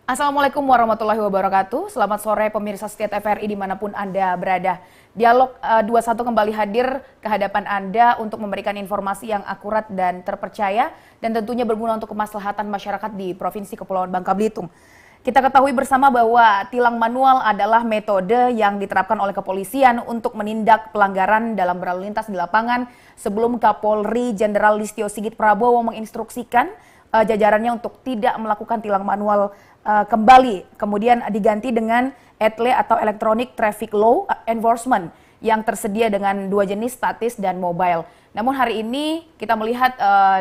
Assalamualaikum warahmatullahi wabarakatuh. Selamat sore pemirsa setia TVRI dimanapun Anda berada. Dialog 21 kembali hadir ke hadapan Anda untuk memberikan informasi yang akurat dan terpercaya dan tentunya berguna untuk kemaslahatan masyarakat di Provinsi Kepulauan Bangka Belitung. Kita ketahui bersama bahwa tilang manual adalah metode yang diterapkan oleh kepolisian untuk menindak pelanggaran dalam berlalu lintas di lapangan sebelum Kapolri Jenderal Listio Sigit Prabowo menginstruksikan jajarannya untuk tidak melakukan tilang manual kembali, kemudian diganti dengan ETLE atau Electronic Traffic Law Enforcement yang tersedia dengan dua jenis, statis dan mobile. Namun hari ini kita melihat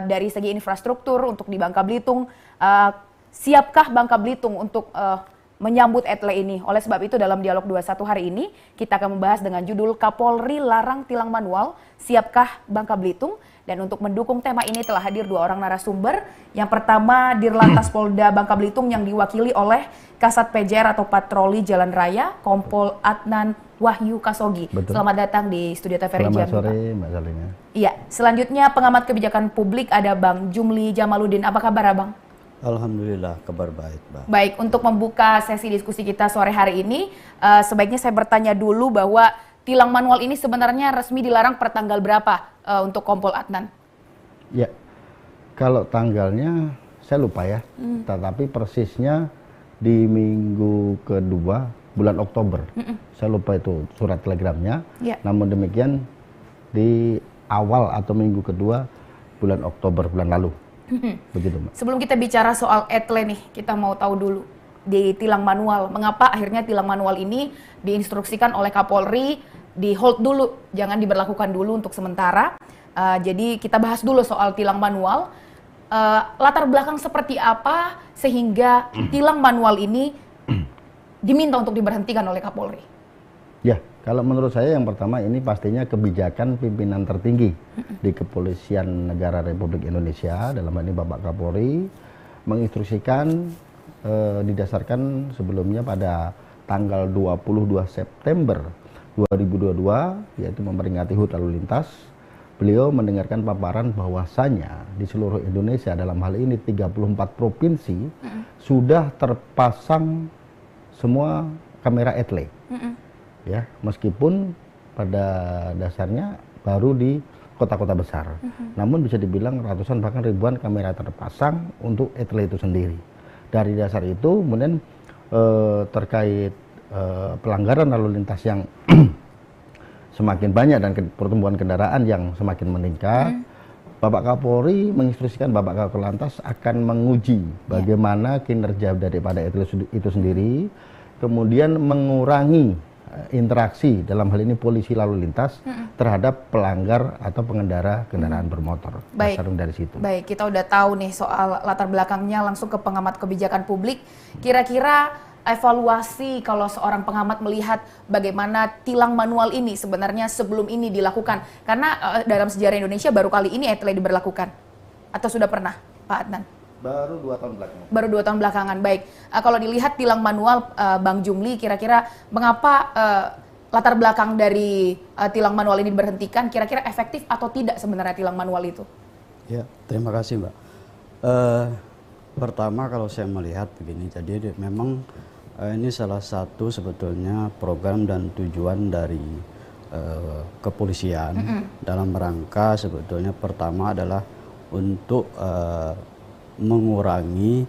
dari segi infrastruktur untuk di Bangka Belitung, siapkah Bangka Belitung untuk menyambut ETLE ini? Oleh sebab itu dalam dialog 21 hari ini kita akan membahas dengan judul Kapolri Larang Tilang Manual, Siapkah Bangka Belitung? Dan untuk mendukung tema ini telah hadir dua orang narasumber. Yang pertama Dirlantas Polda Bangka Belitung yang diwakili oleh Kasat PJR atau Patroli Jalan Raya, Kompol Adnan Wahyu Kasogi. Betul. Selamat datang di studio TVRI Jambi. Selamat sore Mbak Salina. Iya, selanjutnya pengamat kebijakan publik ada Bang Jumli Jamaluddin. Apa kabar Abang? Alhamdulillah, kabar baik, Bang. Baik, untuk membuka sesi diskusi kita sore hari ini, sebaiknya saya bertanya dulu bahwa tilang manual ini sebenarnya resmi dilarang per tanggal berapa untuk Kompol Adnan? Ya, kalau tanggalnya saya lupa ya, tetapi persisnya di minggu kedua bulan Oktober. Saya lupa itu surat telegramnya, namun demikian di awal atau minggu kedua bulan Oktober bulan lalu. Begitu, Mbak. Sebelum kita bicara soal ETLE nih, kita mau tahu dulu di tilang manual, mengapa akhirnya tilang manual ini diinstruksikan oleh Kapolri di hold dulu, jangan diberlakukan dulu untuk sementara. Jadi kita bahas dulu soal tilang manual, latar belakang seperti apa sehingga tilang manual ini diminta untuk diberhentikan oleh Kapolri. Ya, kalau menurut saya yang pertama ini pastinya kebijakan pimpinan tertinggi di Kepolisian Negara Republik Indonesia, dalam hal ini Bapak Kapolri, menginstruksikan didasarkan sebelumnya pada tanggal 22 September 2022, yaitu memperingati HUT lalu lintas. Beliau mendengarkan paparan bahwasanya di seluruh Indonesia, dalam hal ini 34 provinsi, sudah terpasang semua kamera ETLE. Ya, meskipun pada dasarnya baru di kota-kota besar. Namun bisa dibilang ratusan bahkan ribuan kamera terpasang untuk ETLE itu sendiri. Dari dasar itu kemudian terkait pelanggaran lalu lintas yang semakin banyak dan pertumbuhan kendaraan yang semakin meningkat, Bapak Kapolri menginstruksikan Bapak Kakor Lantas akan menguji bagaimana kinerja daripada itu sendiri, kemudian mengurangi interaksi dalam hal ini polisi lalu lintas terhadap pelanggar atau pengendara kendaraan bermotor. Baik, dari situ. Baik, kita udah tahu nih soal latar belakangnya, langsung ke pengamat kebijakan publik. Kira-kira evaluasi kalau seorang pengamat melihat bagaimana tilang manual ini sebenarnya sebelum ini dilakukan, karena dalam sejarah Indonesia baru kali ini ETLE diberlakukan, atau sudah pernah, Pak Adnan? Baru 2 tahun belakangan. Baru 2 tahun belakangan. Baik, kalau dilihat tilang manual, Bang Jumli, kira-kira mengapa latar belakang dari tilang manual ini diberhentikan? Kira-kira efektif atau tidak sebenarnya tilang manual itu? Ya, terima kasih, Mbak. Pertama kalau saya melihat begini, jadi memang ini salah satu sebetulnya program dan tujuan dari kepolisian dalam rangka sebetulnya pertama adalah untuk mengurangi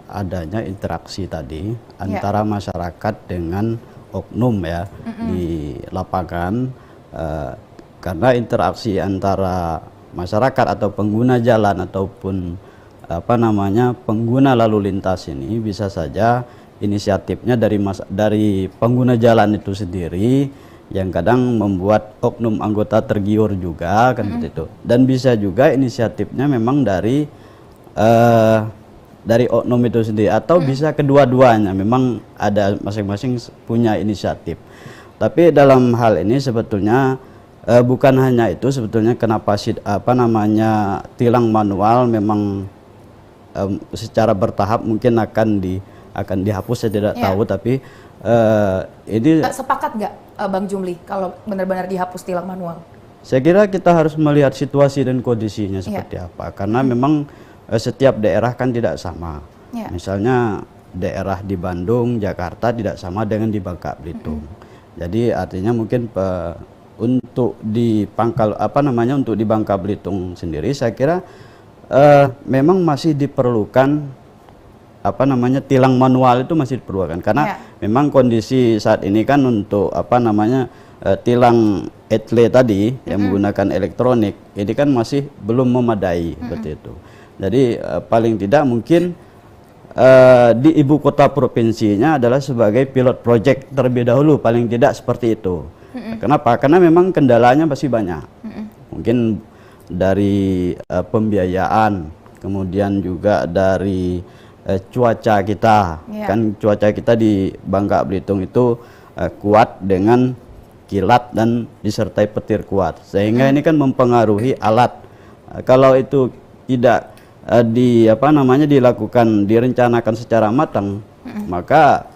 adanya interaksi tadi antara masyarakat dengan oknum ya di lapangan, karena interaksi antara masyarakat atau pengguna jalan ataupun pengguna lalu lintas ini bisa saja inisiatifnya dari pengguna jalan itu sendiri yang kadang membuat oknum anggota tergiur juga kan itu, dan bisa juga inisiatifnya memang dari oknum itu sendiri atau bisa kedua-duanya, memang ada masing-masing punya inisiatif. Tapi dalam hal ini sebetulnya bukan hanya itu, sebetulnya kenapa tilang manual memang secara bertahap mungkin akan dihapus, saya tidak tahu, tapi ini sepakat nggak Bang Jumli kalau benar-benar dihapus tilang manual? Saya kira kita harus melihat situasi dan kondisinya seperti apa, karena memang setiap daerah kan tidak sama. Misalnya daerah di Bandung, Jakarta tidak sama dengan di Bangka Belitung. Jadi artinya mungkin untuk di untuk di Bangka Belitung sendiri saya kira memang masih diperlukan tilang manual itu masih diperlukan karena memang kondisi saat ini kan untuk tilang etle tadi yang menggunakan elektronik ini kan masih belum memadai seperti itu. Jadi paling tidak mungkin di ibu kota provinsinya adalah sebagai pilot project terlebih dahulu, paling tidak seperti itu. Kenapa? Karena memang kendalanya masih banyak. Mungkin dari pembiayaan, kemudian juga dari cuaca kita. Kan cuaca kita di Bangka Belitung itu kuat dengan kilat dan disertai petir kuat. Sehingga ini kan mempengaruhi alat. Kalau itu tidak direncanakan secara matang, maka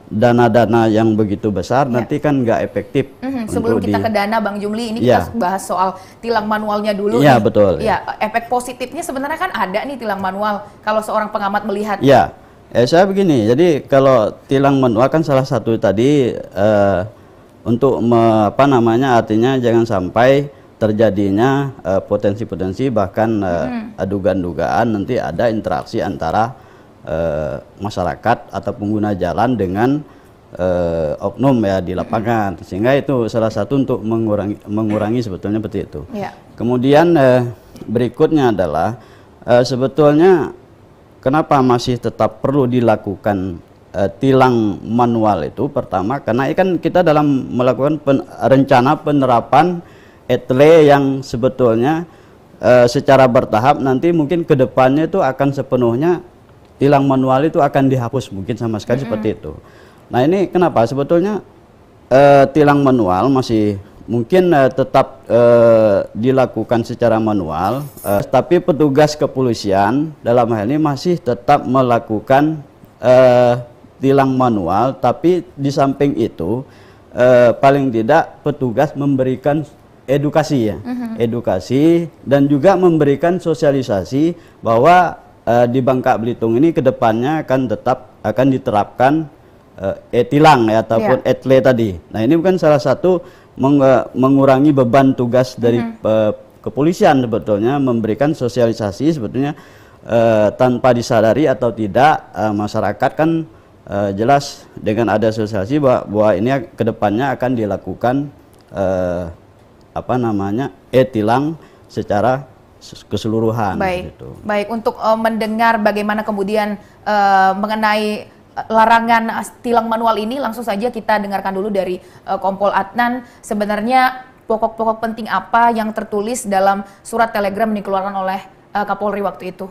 dana-dana yang begitu besar nanti kan nggak efektif. Sebelum kita ke dana, Bang Jumli, ini kita bahas soal tilang manualnya dulu. Iya, betul. Ya, efek positifnya sebenarnya kan ada nih tilang manual kalau seorang pengamat melihat. Ya, saya begini, jadi kalau tilang manual kan salah satu tadi untuk artinya jangan sampai terjadinya potensi-potensi bahkan dugaan-dugaan nanti ada interaksi antara masyarakat atau pengguna jalan dengan oknum ya di lapangan, sehingga itu salah satu untuk mengurangi sebetulnya seperti itu. Kemudian berikutnya adalah sebetulnya kenapa masih tetap perlu dilakukan tilang manual itu? Pertama karena kan kita dalam melakukan rencana penerapan etle yang sebetulnya secara bertahap nanti mungkin ke depannya itu akan sepenuhnya tilang manual itu akan dihapus mungkin sama sekali seperti itu. Nah ini kenapa sebetulnya tilang manual masih mungkin tetap dilakukan secara manual, tapi petugas kepolisian dalam hal ini masih tetap melakukan tilang manual, tapi di samping itu paling tidak petugas memberikan edukasi edukasi dan juga memberikan sosialisasi bahwa di Bangka Belitung ini kedepannya akan diterapkan e-tilang ataupun etle tadi. Nah ini bukan salah satu mengurangi beban tugas dari kepolisian sebetulnya, memberikan sosialisasi sebetulnya tanpa disadari atau tidak masyarakat kan jelas dengan ada sosialisasi bahwa ini kedepannya akan dilakukan e-tilang secara keseluruhan. Baik, untuk mendengar bagaimana kemudian mengenai larangan tilang manual ini, langsung saja kita dengarkan dulu dari Kompol Adnan. Sebenarnya pokok-pokok penting apa yang tertulis dalam surat telegram yang dikeluarkan oleh Kapolri waktu itu?